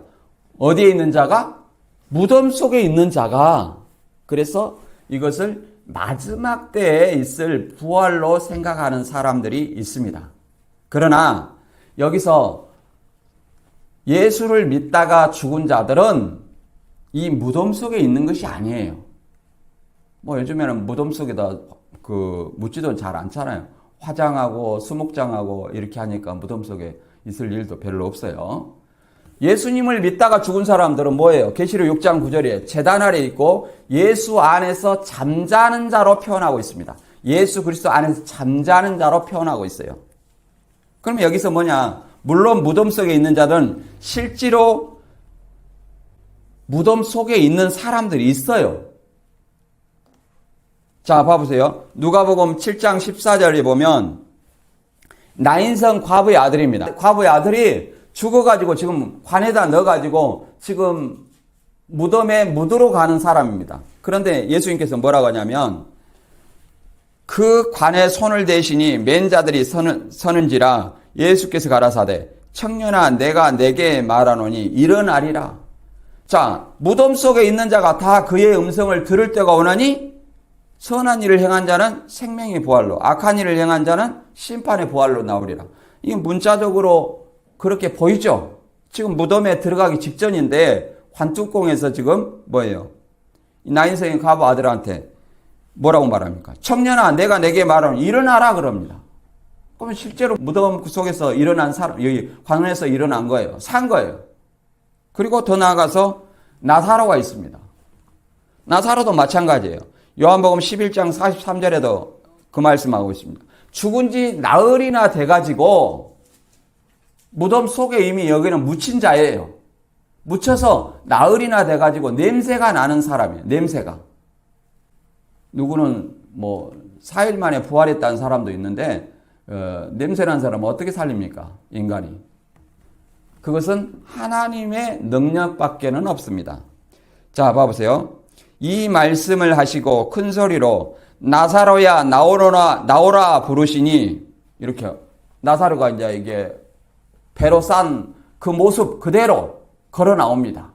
어디에 있는 자가? 무덤 속에 있는 자가. 그래서 이것을 마지막 때에 있을 부활로 생각하는 사람들이 있습니다. 그러나 여기서 예수를 믿다가 죽은 자들은 이 무덤 속에 있는 것이 아니에요. 뭐 요즘에는 무덤 속에다 묻지도 잘 않잖아요. 화장하고 수목장하고 이렇게 하니까 무덤 속에 있을 일도 별로 없어요. 예수님을 믿다가 죽은 사람들은 뭐예요? 계시록 6장 9절에 제단 아래 있고 예수 안에서 잠자는 자로 표현하고 있습니다. 예수 그리스도 안에서 잠자는 자로 표현하고 있어요. 그러면 여기서 뭐냐? 물론 무덤 속에 있는 자들은 실제로 무덤 속에 있는 사람들이 있어요. 자, 봐보세요. 누가복음 7장 14절에 보면 나인성 과부의 아들입니다. 과부의 아들이 죽어가지고 지금 관에다 넣어가지고 지금 무덤에 묻으러 가는 사람입니다. 그런데 예수님께서 뭐라고 하냐면 그 관에 손을 대시니 맨 자들이 서는지라 예수께서 가라사대 청년아 내가 내게 말하노니 일어나리라. 자, 무덤 속에 있는 자가 다 그의 음성을 들을 때가 오나니 선한 일을 행한 자는 생명의 부활로 악한 일을 행한 자는 심판의 부활로 나오리라. 이게 문자적으로 그렇게 보이죠? 지금 무덤에 들어가기 직전인데 관뚜껑에서 지금 뭐예요? 나인성의 과부 아들한테 뭐라고 말합니까? 청년아 내가 내게 말하노니 일어나라 그럽니다. 그러면 실제로 무덤 속에서 일어난 사람, 여기 관원에서 일어난 거예요. 산 거예요. 그리고 더 나아가서 나사로가 있습니다. 나사로도 마찬가지예요. 요한복음 11장 43절에도 그 말씀하고 있습니다. 죽은 지 나흘이나 돼가지고 무덤 속에 이미 여기는 묻힌 자예요. 묻혀서 나흘이나 돼가지고 냄새가 나는 사람이에요. 냄새가. 누구는 뭐 4일 만에 부활했다는 사람도 있는데 냄새난 사람은 어떻게 살립니까? 인간이. 그것은 하나님의 능력밖에는 없습니다. 자, 봐보세요. 이 말씀을 하시고 큰 소리로 나사로야 나오라 부르시니 이렇게 나사로가 이제 이게 배로 싼 그 모습 그대로 걸어 나옵니다.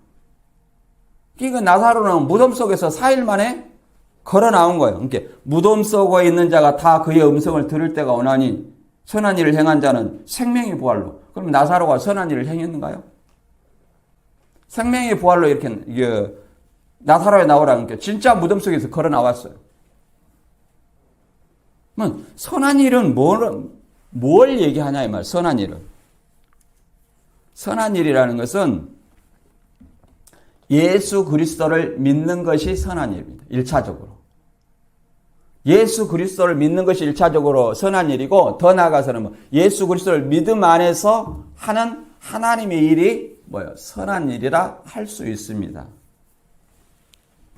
그러니까 나사로는 무덤 속에서 4일 만에 걸어 나온 거예요. 그러니까 무덤 속에 있는 자가 다 그의 음성을 들을 때가 오나니 선한 일을 행한 자는 생명의 부활로. 그럼 나사로가 선한 일을 행했는가요? 생명의 부활로 이렇게 나사로에 나오라는 게 진짜 무덤 속에서 걸어 나왔어요. 선한 일은 뭘 얘기하냐 이 말. 선한 일은. 선한 일이라는 것은 예수 그리스도를 믿는 것이 선한 일입니다. 1차적으로. 예수 그리스도를 믿는 것이 1차적으로 선한 일이고 더 나아가서는 예수 그리스도를 믿음 안에서 하는 하나님의 일이 선한 일이라 할 수 있습니다.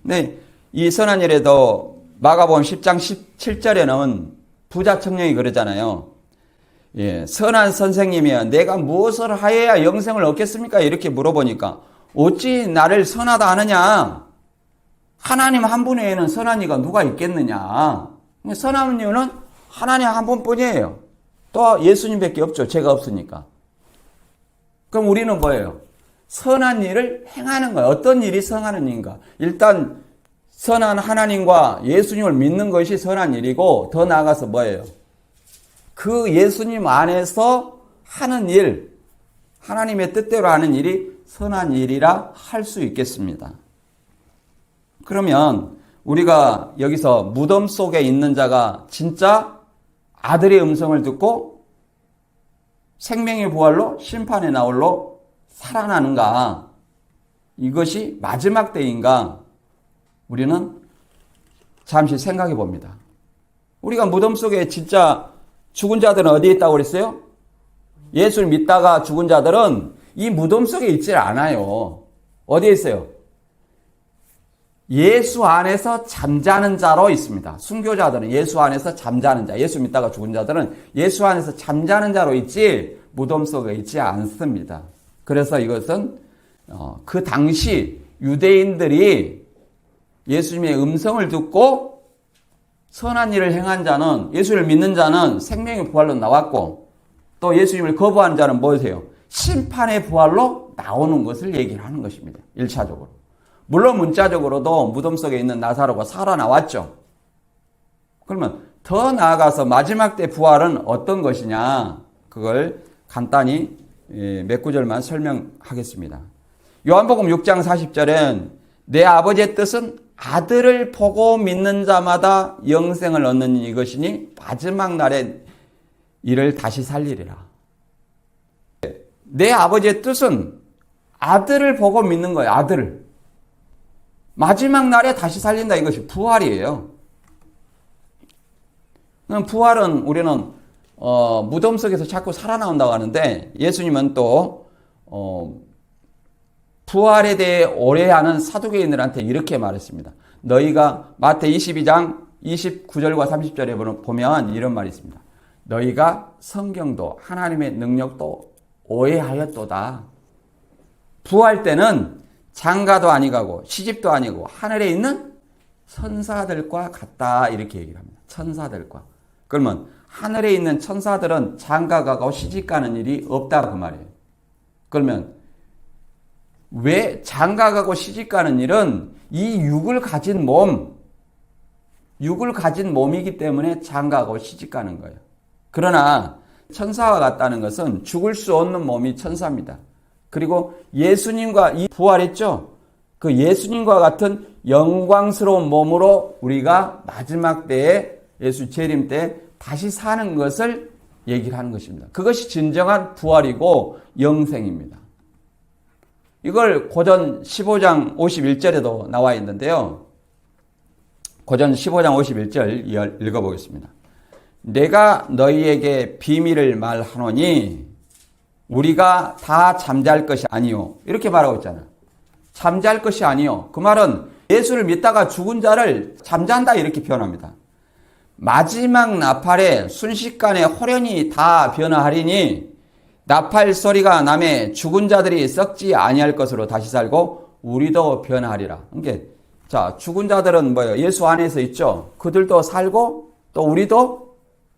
네, 이 선한 일에도 마가복음 10장 17절에는 부자 청년이 그러잖아요. 예, 선한 선생님이여 내가 무엇을 하여야 영생을 얻겠습니까? 이렇게 물어보니까 어찌 나를 선하다 하느냐? 하나님 한 분 외에는 선한 이가 누가 있겠느냐? 선한 이유는 하나님 한 분뿐이에요. 또 예수님밖에 없죠. 죄가 없으니까. 그럼 우리는 뭐예요? 선한 일을 행하는 거예요. 어떤 일이 선한 일인가? 일단 선한 하나님과 예수님을 믿는 것이 선한 일이고, 더 나아가서 뭐예요? 그 예수님 안에서 하는 일, 하나님의 뜻대로 하는 일이 선한 일이라 할 수 있겠습니다. 그러면 우리가 여기서 무덤 속에 있는 자가 진짜 아들의 음성을 듣고 생명의 부활로 심판의 나홀로 살아나는가? 이것이 마지막 때인가? 우리는 잠시 생각해 봅니다. 우리가 무덤 속에 진짜 죽은 자들은 어디에 있다고 그랬어요? 예수를 믿다가 죽은 자들은 이 무덤 속에 있질 않아요. 어디에 있어요? 예수 안에서 잠자는 자로 있습니다. 순교자들은 예수 안에서 잠자는 자, 예수 믿다가 죽은 자들은 예수 안에서 잠자는 자로 있지 무덤 속에 있지 않습니다. 그래서 이것은 그 당시 유대인들이 예수님의 음성을 듣고 선한 일을 행한 자는, 예수를 믿는 자는 생명의 부활로 나왔고, 또 예수님을 거부하는 자는 뭐세요? 심판의 부활로 나오는 것을 얘기를 하는 것입니다. 1차적으로. 물론 문자적으로도 무덤 속에 있는 나사로가 살아나왔죠. 그러면 더 나아가서 마지막 때 부활은 어떤 것이냐? 그걸 간단히 몇 구절만 설명하겠습니다. 요한복음 6장 40절엔 내 아버지의 뜻은 아들을 보고 믿는 자마다 영생을 얻는 이것이니 마지막 날에 이를 다시 살리리라. 내 아버지의 뜻은 아들을 보고 믿는 거예요. 아들을. 마지막 날에 다시 살린다. 이것이 부활이에요. 부활은 우리는 무덤 속에서 자꾸 살아나온다고 하는데, 예수님은 또 부활에 대해 오래하는 사두개인들한테 이렇게 말했습니다. 너희가 마태 22장 29절과 30절에 보면 이런 말이 있습니다. 너희가 성경도 하나님의 능력도 오해하였도다. 부활 때는 장가도 아니고 시집도 아니고 하늘에 있는 천사들과 같다, 이렇게 얘기를 합니다. 천사들과. 그러면 하늘에 있는 천사들은 장가가고 시집가는 일이 없다, 그 말이에요. 그러면 왜 장가가고 시집가는 일은 이 육을 가진 몸이기 때문에 장가가고 시집가는 거예요. 그러나 천사와 같다는 것은 죽을 수 없는 몸이 천사입니다. 그리고 예수님과 이 부활했죠? 그 예수님과 같은 영광스러운 몸으로 우리가 마지막 때에 예수 재림 때 다시 사는 것을 얘기를 하는 것입니다. 그것이 진정한 부활이고 영생입니다. 이걸 고전 15장 51절에도 나와 있는데요. 고전 15장 51절 읽어보겠습니다. 내가 너희에게 비밀을 말하노니 우리가 다 잠잘 것이 아니요. 이렇게 말하고 있잖아요. 잠잘 것이 아니요. 그 말은 예수를 믿다가 죽은 자를 잠잔다, 이렇게 표현합니다. 마지막 나팔에 순식간에 호련히 다 변화하리니 나팔 소리가 나매 죽은 자들이 썩지 아니할 것으로 다시 살고 우리도 변화하리라. 그러니까 자, 죽은 자들은 뭐예요? 예수 안에서 있죠. 그들도 살고 또 우리도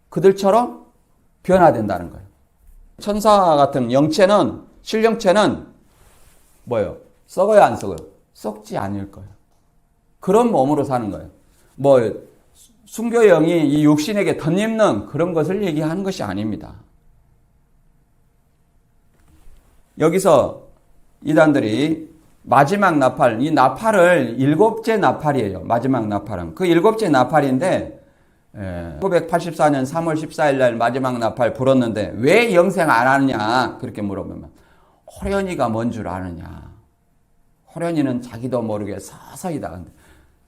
그들처럼 변화된다는 거예요. 천사 같은 영체는, 실령체는 뭐예요? 썩어요, 안 썩어요? 썩지 않을 거예요. 그런 몸으로 사는 거예요. 순교영이 이 육신에게 덧입는 그런 것을 얘기하는 것이 아닙니다. 여기서 이단들이 마지막 나팔, 이 나팔을 7째 나팔이에요. 마지막 나팔은. 그 7째 나팔인데 1984년 3월 14일 날 마지막 나팔 불었는데 왜 영생 안 하느냐 그렇게 물어보면 호련히가 뭔 줄 아느냐. 호련히는 자기도 모르게 서서히다.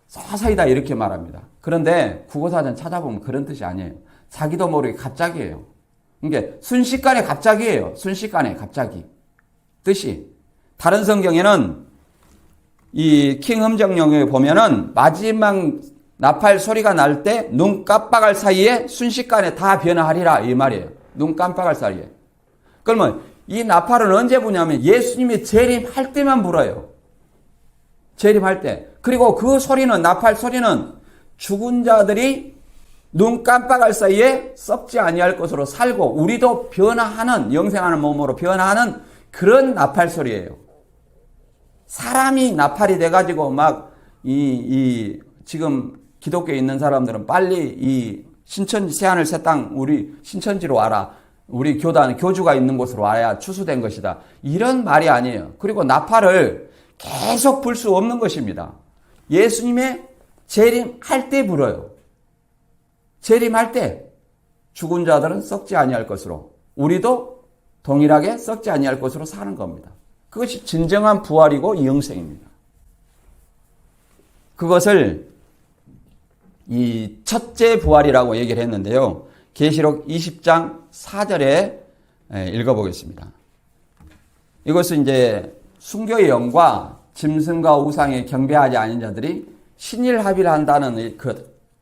서서히다 이렇게 말합니다. 그런데 국어사전 찾아보면 그런 뜻이 아니에요. 자기도 모르게 갑자기예요. 그러니까 순식간에 갑자기예요. 순식간에 갑자기. 뜻이. 다른 성경에는 이 킹흠정령에 보면은 마지막 나팔 소리가 날 때 눈 깜빡할 사이에 순식간에 다 변화하리라 이 말이에요. 눈 깜빡할 사이에. 그러면 이 나팔은 언제 부냐면 예수님이 재림할 때만 불어요. 재림할 때. 그리고 그 소리는, 나팔 소리는 죽은 자들이 눈 깜빡할 사이에 썩지 아니할 것으로 살고 우리도 변화하는 영생하는 몸으로 변화하는 그런 나팔 소리예요. 사람이 나팔이 돼가지고 막 지금 기독교에 있는 사람들은 빨리 이 신천지 새하늘 새 땅 우리 신천지로 와라. 우리 교주가 있는 곳으로 와야 추수된 것이다. 이런 말이 아니에요. 그리고 나팔을 계속 불 수 없는 것입니다. 예수님의 재림할 때 불어요. 재림할 때 죽은 자들은 썩지 아니할 것으로 우리도 동일하게 썩지 아니할 것으로 사는 겁니다. 그것이 진정한 부활이고 영생입니다. 그것을 이 첫째 부활이라고 얘기를 했는데요. 계시록 20장 4절에 읽어보겠습니다. 이것은 이제 순교의 영과 짐승과 우상에 경배하지 않은 자들이 신일합의를 한다는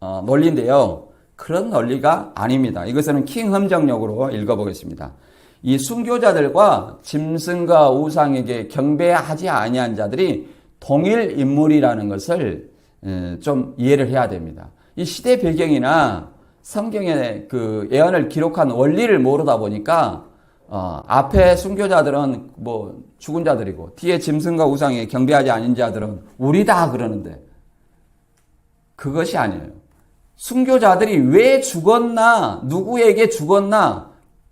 논리인데요. 그런 논리가 아닙니다. 이것은 킹흠정역으로 읽어보겠습니다. 이 순교자들과 짐승과 우상에게 경배하지 아니한 자들이 동일 인물이라는 것을 좀 이해를 해야 됩니다. 이 시대 배경이나 성경의 그 예언을 기록한 원리를 모르다 보니까 앞에 순교자들은 뭐 죽은 자들이고 뒤에 짐승과 우상에 경배하지 않은 자들은 우리다 그러는데 그것이 아니에요. 순교자들이 왜 죽었나, 누구에게 죽었나,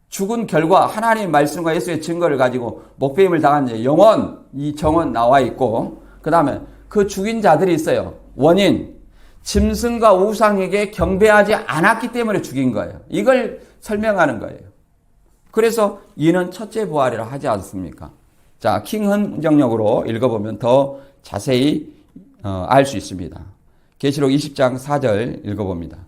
죽은 결과 하나님의 말씀과 예수의 증거를 가지고 목배임을 당한 영원, 이 정원 나와 있고 그 다음에 그 죽인 자들이 있어요. 원인, 짐승과 우상에게 경배하지 않았기 때문에 죽인 거예요. 이걸 설명하는 거예요. 그래서 이는 첫째 부활이라 하지 않습니까? 자, 킹흠정역으로 읽어보면 더 자세히 알 수 있습니다. 계시록 20장 4절 읽어봅니다.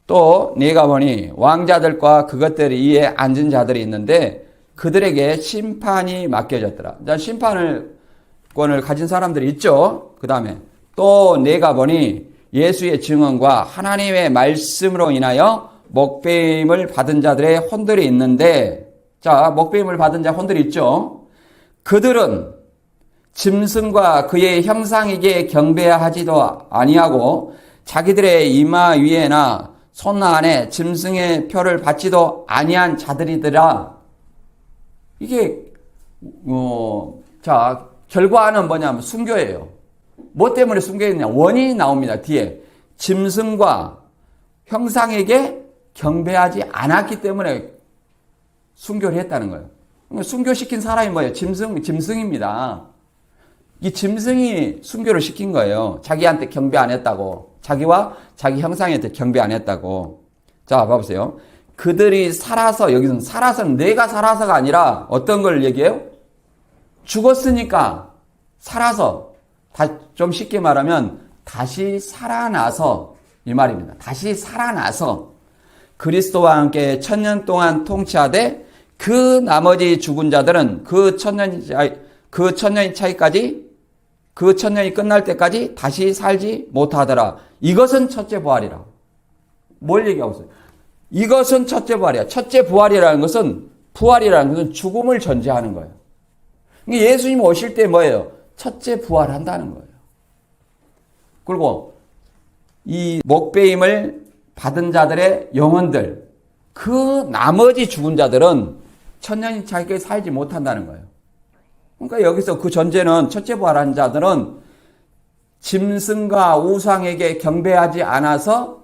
또 내가 보니 왕자들과 그것들 위에 앉은 자들이 있는데 그들에게 심판이 맡겨졌더라. 자, 심판권을 가진 사람들이 있죠. 그 다음에 또 내가 보니 예수의 증언과 하나님의 말씀으로 인하여 목배임을 받은 자들의 혼들이 있는데, 자, 목배임을 받은 자 혼들이 있죠. 그들은 짐승과 그의 형상에게 경배하지도 아니하고 자기들의 이마 위에나 손 안에 짐승의 표를 받지도 아니한 자들이더라. 이게 자, 결과는 뭐냐면 순교예요. 뭐 때문에 순교했냐? 원인이 나옵니다. 뒤에 짐승과 형상에게 경배하지 않았기 때문에 순교를 했다는 거예요. 순교시킨 사람이 뭐예요? 짐승입니다. 이 짐승이 순교를 시킨 거예요. 자기한테 경배 안 했다고. 자기와 자기 형상한테 경배 안 했다고. 자, 봐보세요. 그들이 살아서, 여기서는 살아서는 내가 살아서가 아니라 어떤 걸 얘기해요? 죽었으니까 살아서, 좀 쉽게 말하면 다시 살아나서, 이 말입니다. 다시 살아나서 그리스도와 함께 1000년 동안 통치하되 그 나머지 죽은 자들은 그 천년의 차이까지, 그 1000년이 끝날 때까지 다시 살지 못하더라. 이것은 첫째 부활이라. 뭘 얘기하고 있어요? 이것은 첫째 부활이야. 첫째 부활이라는 것은, 부활이라는 것은 죽음을 전제하는 거예요. 예수님 오실 때 뭐예요? 첫째 부활한다는 거예요. 그리고 이 목배임을 받은 자들의 영혼들, 그 나머지 죽은 자들은 1000년이 차이까지 살지 못한다는 거예요. 그러니까 여기서 그 전제는 첫째 부활한 자들은 짐승과 우상에게 경배하지 않아서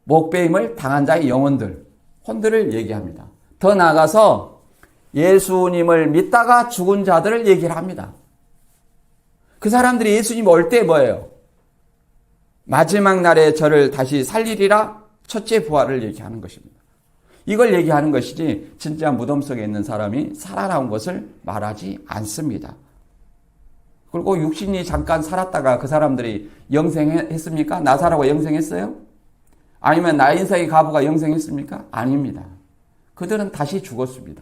목배임을 당한 자의 영혼들, 혼들을 얘기합니다. 더 나아가서 예수님을 믿다가 죽은 자들을 얘기를 합니다. 그 사람들이 예수님 올 때 뭐예요? 마지막 날에 저를 다시 살리리라 첫째 부활을 얘기하는 것입니다. 이걸 얘기하는 것이지 진짜 무덤 속에 있는 사람이 살아나온 것을 말하지 않습니다. 그리고 육신이 잠깐 살았다가 그 사람들이 영생했습니까? 나사로가 영생했어요? 아니면 나인석의 과부가 영생했습니까? 아닙니다. 그들은 다시 죽었습니다.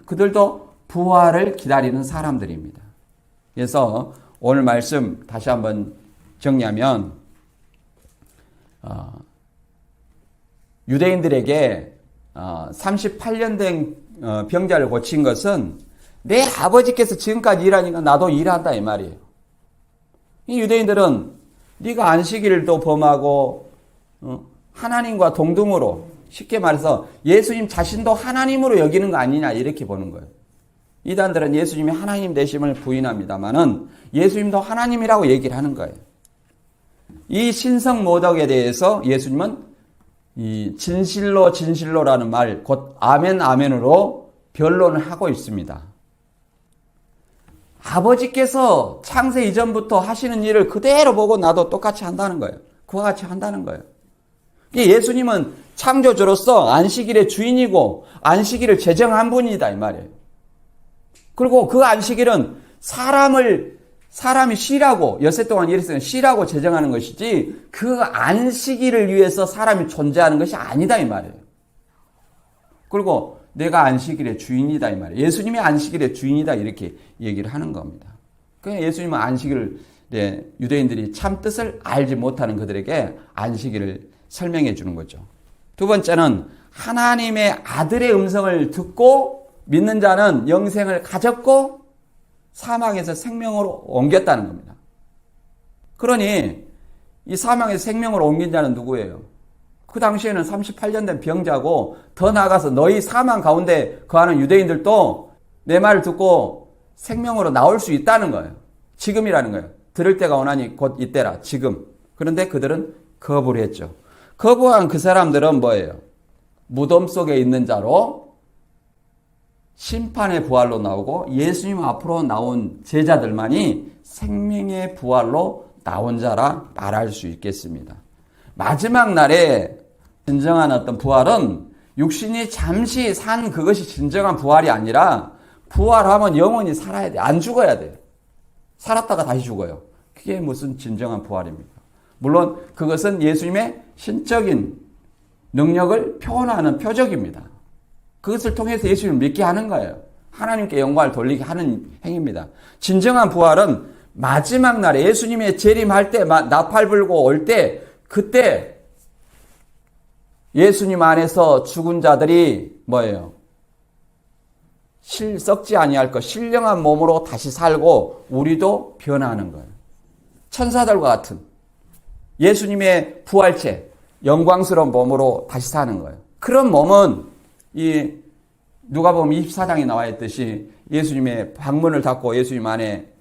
그들도 부활을 기다리는 사람들입니다. 그래서 오늘 말씀 다시 한번 정리하면 유대인들에게 38년 된 병자를 고친 것은 내 아버지께서 지금까지 일하니까 나도 일한다 이 말이에요. 이 유대인들은 네가 안식일도 범하고 하나님과 동등으로, 쉽게 말해서 예수님 자신도 하나님으로 여기는 거 아니냐 이렇게 보는 거예요. 이단들은 예수님이 하나님 되심을 부인합니다만은 예수님도 하나님이라고 얘기를 하는 거예요. 이 신성 모독에 대해서 예수님은 이 진실로라는 말, 곧 아멘 아멘으로 변론을 하고 있습니다. 아버지께서 창세 이전부터 하시는 일을 그대로 보고 나도 똑같이 한다는 거예요. 그와 같이 한다는 거예요. 예수님은 창조주로서 안식일의 주인이고 안식일을 제정한 분이다 이 말이에요. 그리고 그 안식일은 사람이 쉬라고 엿새 동안 일했으면 쉬라고 제정하는 것이지 그 안식일을 위해서 사람이 존재하는 것이 아니다 이 말이에요. 그리고 내가 안식일의 주인이다 이 말이에요. 예수님이 안식일의 주인이다 이렇게 얘기를 하는 겁니다. 그러니까 예수님은 안식일을 유대인들이 참 뜻을 알지 못하는 그들에게 안식일을 설명해 주는 거죠. 두 번째는 하나님의 아들의 음성을 듣고 믿는 자는 영생을 가졌고 사망에서 생명으로 옮겼다는 겁니다. 그러니 이 사망에서 생명으로 옮긴 자는 누구예요? 그 당시에는 38년 된 병자고 더 나아가서 너희 사망 가운데 거하는 유대인들도 내 말을 듣고 생명으로 나올 수 있다는 거예요. 지금이라는 거예요. 들을 때가 오나니 곧 이때라 지금. 그런데 그들은 거부를 했죠. 거부한 그 사람들은 뭐예요? 무덤 속에 있는 자로 심판의 부활로 나오고 예수님 앞으로 나온 제자들만이 생명의 부활로 나온 자라 말할 수 있겠습니다. 마지막 날에 진정한 어떤 부활은 육신이 잠시 산 그것이 진정한 부활이 아니라 부활하면 영원히 살아야 돼. 안 죽어야 돼. 살았다가 다시 죽어요. 그게 무슨 진정한 부활입니까? 물론 그것은 예수님의 신적인 능력을 표현하는 표적입니다. 그것을 통해서 예수님을 믿게 하는 거예요. 하나님께 영광을 돌리게 하는 행위입니다. 진정한 부활은 마지막 날에 예수님의 재림할 때 나팔 불고 올 때 그때 예수님 안에서 죽은 자들이 뭐예요? 썩지 아니할 것 신령한 몸으로 다시 살고 우리도 변화하는 거예요. 천사들과 같은 예수님의 부활체 영광스러운 몸으로 다시 사는 거예요. 그런 몸은 이 누가복음 24장에 나와 있듯이 예수님의 방문을 닫고 예수님 안에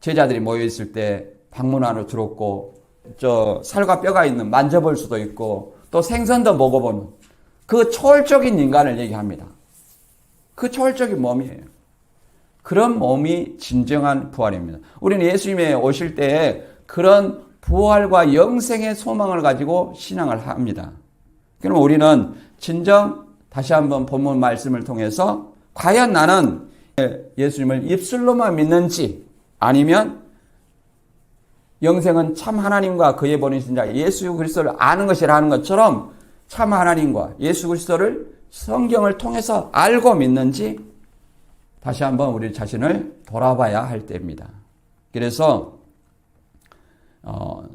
제자들이 모여 있을 때 방문 안으로 들어오고 살과 뼈가 있는 만져볼 수도 있고 또 생선도 먹어보는 그 초월적인 인간을 얘기합니다. 그 초월적인 몸이에요. 그런 몸이 진정한 부활입니다. 우리는 예수님이 오실 때 그런 부활과 영생의 소망을 가지고 신앙을 합니다. 그럼 우리는 다시 한번 본문 말씀을 통해서 과연 나는 예수님을 입술로만 믿는지 아니면 영생은 참 하나님과 그의 보내신 자 예수 그리스도를 아는 것이라 하는 것처럼 참 하나님과 예수 그리스도를 성경을 통해서 알고 믿는지 다시 한번 우리 자신을 돌아봐야 할 때입니다. 그래서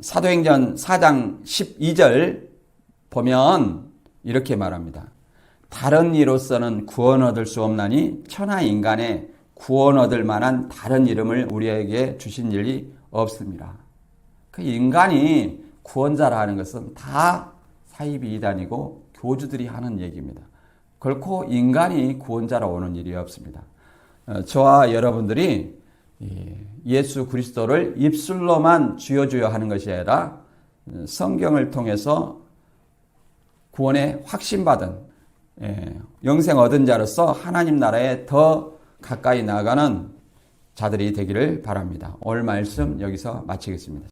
사도행전 4장 12절 보면 이렇게 말합니다. 다른 이로서는 구원 얻을 수 없나니 천하 인간의 구원 얻을 만한 다른 이름을 우리에게 주신 일이 없습니다. 그 인간이 구원자라 하는 것은 다 사이비 이단이고 교주들이 하는 얘기입니다. 결코 인간이 구원자라 오는 일이 없습니다. 저와 여러분들이 예수 그리스도를 입술로만 주여 주여 하는 것이 아니라 성경을 통해서 구원에 확신받은 영생 얻은 자로서 하나님 나라에 더 가까이 나아가는 자들이 되기를 바랍니다. 오늘 말씀 여기서 마치겠습니다.